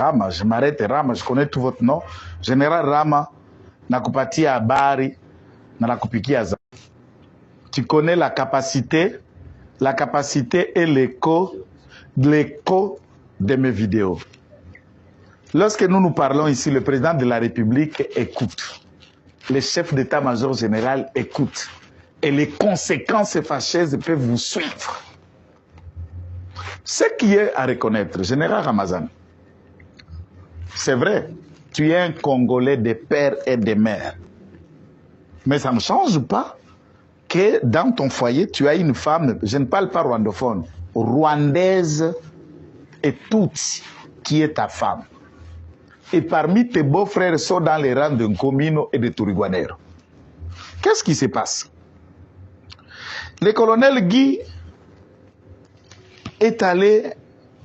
Rama, je m'arrête Rama, je connais tout votre nom. Général Rama, nakupatia habari, na nakupikia za. Tu connais la capacité et l'écho de mes vidéos. Lorsque nous parlons ici, le président de la République écoute. Le chef d'état-major général écoute. Et les conséquences fâcheuses peuvent vous suivre. Ce qui est à reconnaître, général Ramazan, c'est vrai, tu es un Congolais de père et de mère. Mais ça ne change pas que dans ton foyer, tu as une femme, je ne parle pas rwandophone, rwandaise et toute qui est ta femme. Et parmi tes beaux-frères sont dans les rangs de Nkomino et de Turiguanero. Qu'est-ce qui se passe? Le colonel Guy est allé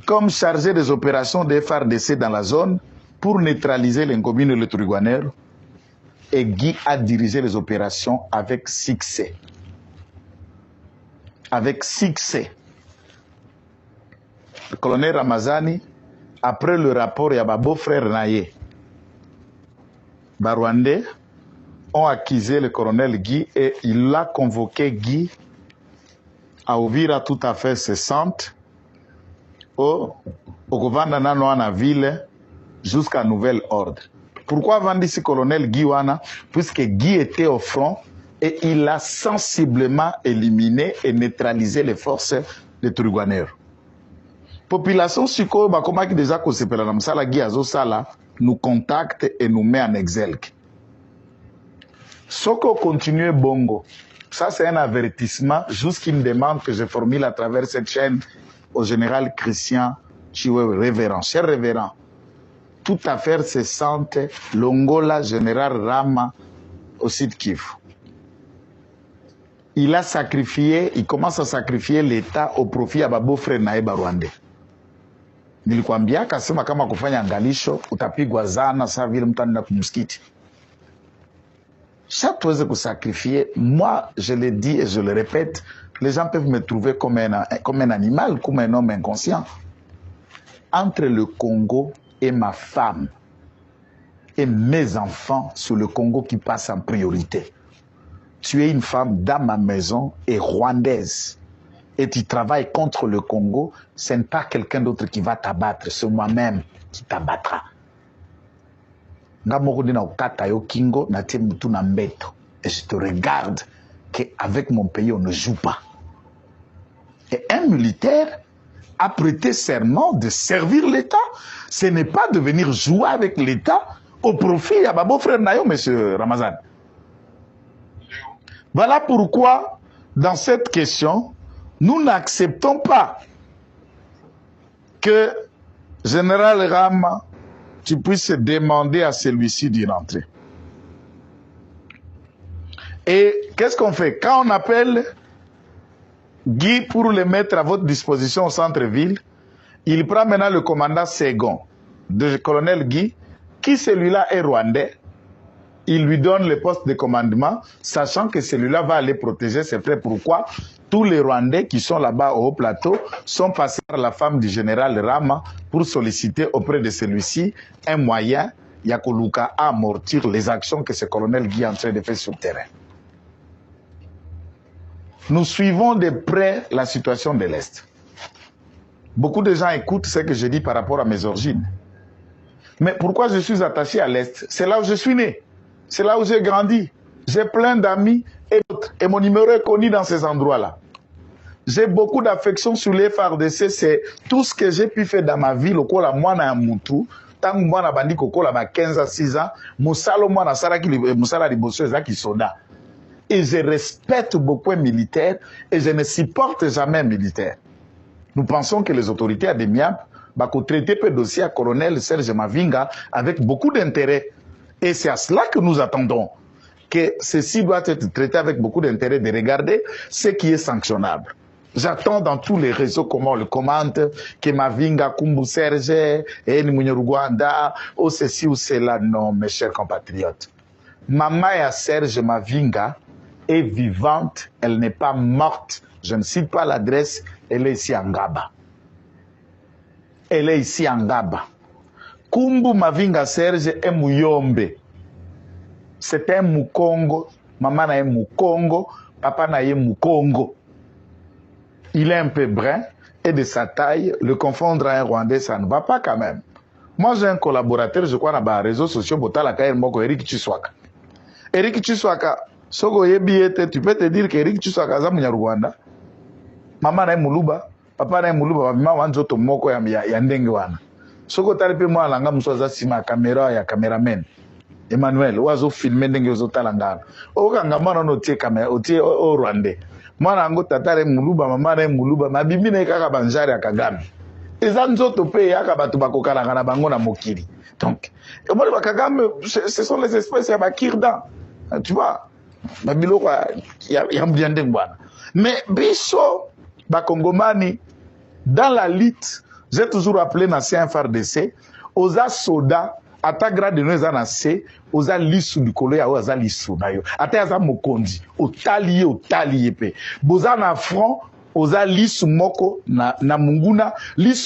comme chargé des opérations des FARDC dans la zone pour neutraliser les Nkomino et le Turiguanero. Et Guy a dirigé les opérations avec succès. Avec succès. Le colonel Ramazani, après le rapport, il y a un beau-frère Naye. Barwandais ont accusé le colonel Guy et il a convoqué Guy à Ouvira tout à fait cessante au gouvernement de la ville jusqu'à nouvel ordre. Pourquoi vendit ce colonel Guy Wana? Puisque Guy était au front et il a sensiblement éliminé et neutralisé les forces de Turiguanero. Population Siko, comme qui déjà Kosepela Namsala Guy Azosala, nous contacte et nous met en exergue. Soko continue Bongo. Ça, c'est un avertissement, juste qu'il me demande que je formule à travers cette chaîne au général Christian Chiwe, révérend. Cher révérend, toute affaire cessante, l'Ongola général Rama au site Kivu. Il a sacrifié, il commence à sacrifier l'État au profit à Babo Frère Naeba Rwandais. Nilikwambia kasema kama kufanya angalisho utapigwa zana saa vile mtu anaenda kumsikiti. Chaque tuweze kusacrifier, moi je le dis et je le répète, les gens peuvent me trouver comme un animal, comme un homme inconscient. Entre le Congo et ma femme et mes enfants, sur le Congo qui passe en priorité. Tu es une femme dans ma maison et rwandaise. Et tu travailles contre le Congo, ce n'est pas quelqu'un d'autre qui va t'abattre, c'est moi-même qui t'abattra. Et je te regarde qu'avec mon pays, on ne joue pas. Et un militaire a prêté serment de servir l'État. Ce n'est pas de venir jouer avec l'État au profit à Babo Frère Nayo, M. Ramazan. Voilà pourquoi, dans cette question, nous n'acceptons pas que Général Rama, tu puisses demander à celui-ci d'y rentrer. Et qu'est-ce qu'on fait? Quand on appelle Guy pour le mettre à votre disposition au centre-ville, il prend maintenant le commandant second de colonel Guy, qui celui-là est rwandais. Il lui donne le poste de commandement, sachant que celui-là va aller protéger ses frères. Pourquoi? Tous les Rwandais qui sont là-bas au haut plateau sont passés par la femme du général Rama pour solliciter auprès de celui-ci un moyen, Yakoluka, à amortir les actions que ce colonel Guy est en train de faire sur le terrain. Nous suivons de près la situation de l'Est. Beaucoup de gens écoutent ce que je dis par rapport à mes origines. Mais pourquoi je suis attaché à l'Est? C'est là où je suis né. C'est là où j'ai grandi. J'ai plein d'amis et d'autres. Et mon numéro est connu dans ces endroits-là. J'ai beaucoup d'affection sur les FARDC. C'est tout ce que j'ai pu faire dans ma vie. Le kola moi na mutu. Tant que moi na bandi kokola ba 15 à 6 ans. Musalo moi na saraki musala liboso ezaki soda. Et je respecte beaucoup les militaires et je ne supporte jamais un militaire. Nous pensons que les autorités à Demiab vont traiter le dossier à colonel Serge Mavinga avec beaucoup d'intérêt. Et c'est à cela que nous attendons. Que ceci doit être traité avec beaucoup d'intérêt, de regarder ce qui est sanctionnable. J'attends dans tous les réseaux comment on le commente, que Mavinga, Kumbu Serge, et Rwanda, ou ceci ou cela. Non, mes chers compatriotes. Maman et Serge Mavinga est vivante, elle n'est pas morte. Je ne cite pas l'adresse, elle est ici en Gaba. Elle est ici en Gaba. Kumbu Mavinga Serge est Mouyombe. C'est un Moukongo. Maman na Moukongo. Papa na Moukongo. Il est un peu brun et de sa taille. Le confondre à un Rwandais, ça ne va pas quand même. Moi, j'ai un collaborateur, je crois, dans les réseaux sociaux, Eric Chiswaka. Eric Chiswaka, Sogo Yebiete, tu peux te dire qu'Eric Chiswaka, c'est un Rwanda. Maman na Mouluba. Papa na Mouluba. Maman wanzoto moko ya ndenge wana. Soko talipe moi langa msoza sima caméra ya cameraman Emmanuel wazo filmer ndenge ozo talangana okanga mwana no tie caméra otie o Rwandais mwana ngo tatare Mouluba mama na Mouluba mabibi na kaka banjari ya Kagame eza nzoto pe yaka batu bakokala na bango na mokili donc et moi Kagame ce sont les espèces ya bakirdan tu vois babiloko ya mbiande ngwana mais biso bakongomani dans la lutte. J'ai toujours appelé dans CFRDC, aux soda, à ta grade de nous en C, aux lissu du colo, aux lissu na yo, à ta mokondi, au talier pe. Bozan na front, aux lissu moko na munguna, lissu